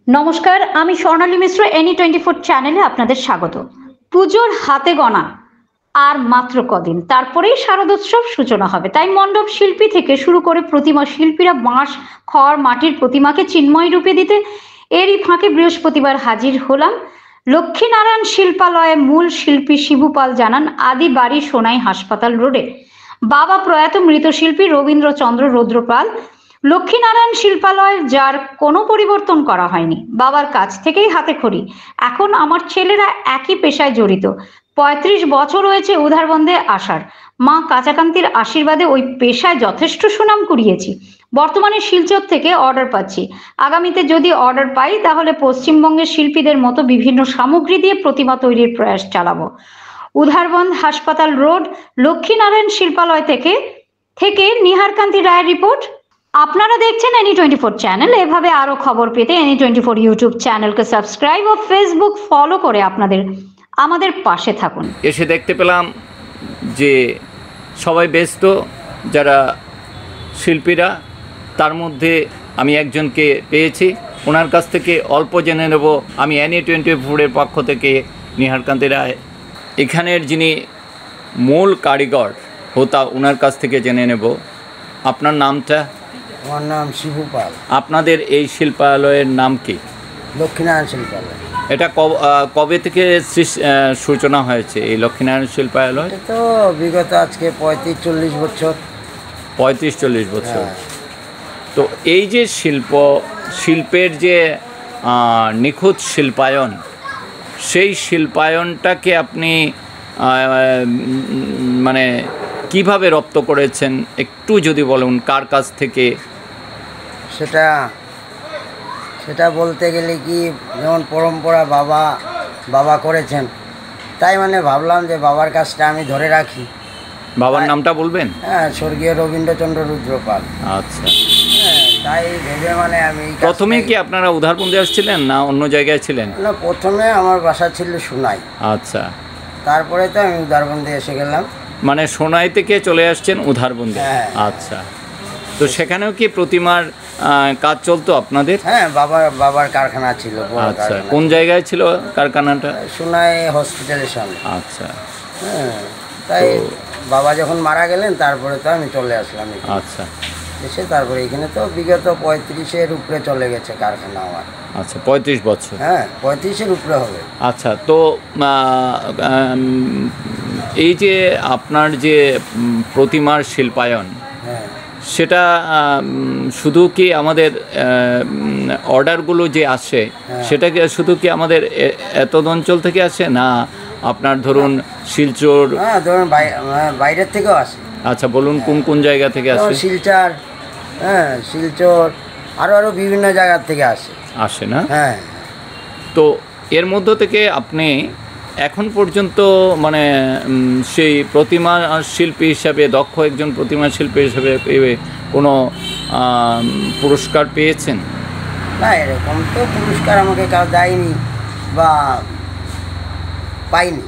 নমস্কার, আমি স্বর্ণালী মিশ্র এনি24 চ্যানেলে আপনাদের স্বাগত। পুজোর হাতে গোনা আর মাত্র কদিন, তারপরেই শারদোৎসব সূচনা হবে। তাই মণ্ডপ শিল্পী থেকে শুরু করে প্রতিমা শিল্পীরা বাঁশ, খড়, মাটির প্রতিমাকে চিন্ময় রূপে দিতে এরই ফাঁকে বৃহস্পতিবার হাজির হলাম লক্ষ্মীনারায়ণ শিল্পালয়ে। মূল শিল্পী শিবু পাল জানান, আদি বাড়ি সোনাই হাসপাতাল রোডে। বাবা প্রয়াত মৃৎশিল্পী রবীন্দ্রচন্দ্র রুদ্রপাল। লক্ষ্মীনারায়ণ শিল্পালয় যার কোনো পরিবর্তন করা হয়নি, বাবার কাছ থেকেই হাতে খড়ি। এখন আমার ছেলেরা একই পেশায় জড়িত। ৩৫ বছর হয়েছে উধারবন্দে আসার। মা কাঁচাকান্তির আশীর্বাদে ওই পেশায় যথেষ্ট সুনাম কুড়িয়েছি। বর্তমানে শিলচর থেকে অর্ডার পাচ্ছি। আগামীতে যদি অর্ডার পাই তাহলে পশ্চিমবঙ্গের শিল্পীদের মতো বিভিন্ন সামগ্রী দিয়ে প্রতিমা তৈরির প্রয়াস চালাবো। উধারবন্দ হাসপাতাল রোড, লক্ষ্মীনারায়ণ শিল্পালয় থেকে নিহারকান্তি রায়ের রিপোর্ট। আপনারা দেখছেন এনি24 চ্যানেল। এভাবে আরো খবর পেতে এনি24 ইউটিউব চ্যানেলকে সাবস্ক্রাইব ও ফেসবুক ফলো করে আমাদের পাশে থাকুন। এসে দেখতে পেলাম যে সবাই ব্যস্ত, যারা শিল্পীরা, তার মধ্যে আমি একজনকে পেয়েছি। ওনার কাছ থেকে অল্প জেনে নেব। আমি এনি24-এর পক্ষ থেকে নিহারকান্তি রায়, এখানের যিনি মূল কারিগর হোতা, ওনার কাছ থেকে জেনে নেব। আপনার নামটা? আমার নাম শিবু পাল। আপনাদের এই শিল্পালয়ের নাম কি? লক্ষ্মীনারায়ণ শিল্পালয়। এটা কবে থেকে সূচনা হয়েছে এই লক্ষ্মীনারায়ণ শিল্পালয়? এটা তো বিগত আজকে 35-40 বছর। 35-40 বছর। তো এই যে শিল্পের যে নিখুঁত শিল্পায়ন, সেই শিল্পায়নটাকে আপনি মানে কিভাবে রপ্ত করেছেন একটু যদি বলুন, কার কাছ থেকে? সেটা বলতে গেলে কি, যেমন পরম্পরা বাবা করেছেন, তাই মানে ভাবলাম যে বাবার কাজটা আমি ধরে রাখি। বাবার নামটা বলবেন? হ্যাঁ, স্বর্গীয় রবীন্দ্রচন্দ্র রুদ্রপাল। আচ্ছা। হ্যাঁ, তাই ভেবে মানে আমি প্রথমে কি আপনারা উধারবন্দে আসছিলেন না অন্য জায়গায় ছিলেন? না, প্রথমে আমার বাসা ছিল সোনাই। আচ্ছা। তারপরে তো আমি উধারবন্দে এসে গেলাম। মানে সোনাই থেকে চলে আসছেন উধারবন্দে? হ্যাঁ। আচ্ছা। তো সেখানেও কি প্রতিমার কাজ চলতো আপনাদের? হ্যাঁ, বাবার কারখানা ছিল। আচ্ছা, কোন জায়গায় ছিল কারখানাটা? সোনাই হসপিটালের সামনে। আচ্ছা। হ্যাঁ, তাই বাবা যখন মারা গেলেন তারপরে তো আমি চলে আসলাম। আচ্ছা। এসে তারপরে এখানে তো বিগত 35-এর উপরে চলে গেছে কারখানা আমার। আচ্ছা, 35 বছর। হ্যাঁ, 35-এর উপরে হবে। আচ্ছা। তো এই যে আপনার যে প্রতিমার শিল্পায়ন, হ্যাঁ, সেটা শুধু কি আমাদের অর্ডারগুলো যে আসে, সেটা কি শুধু কি আমাদের এত অঞ্চল থেকে আসে, না আপনার ধরুন শিলচর? হ্যাঁ, ধরুন বাইরের থেকেও আসে। আচ্ছা, বলুন কোন কোন জায়গা থেকে আসে? শিলচর, হ্যাঁ, শিলচর, আরও বিভিন্ন জায়গার থেকে আসে না? হ্যাঁ। তো এর মধ্য থেকে আপনি এখন পর্যন্ত মানে সেই প্রতিমা শিল্পী হিসাবে, দক্ষ একজন প্রতিমা শিল্পী হিসাবে কোনো পুরস্কার পেয়েছেন? না, এরকম তো পুরস্কার আমাকে কেউ দেয়নি বা পাইনি।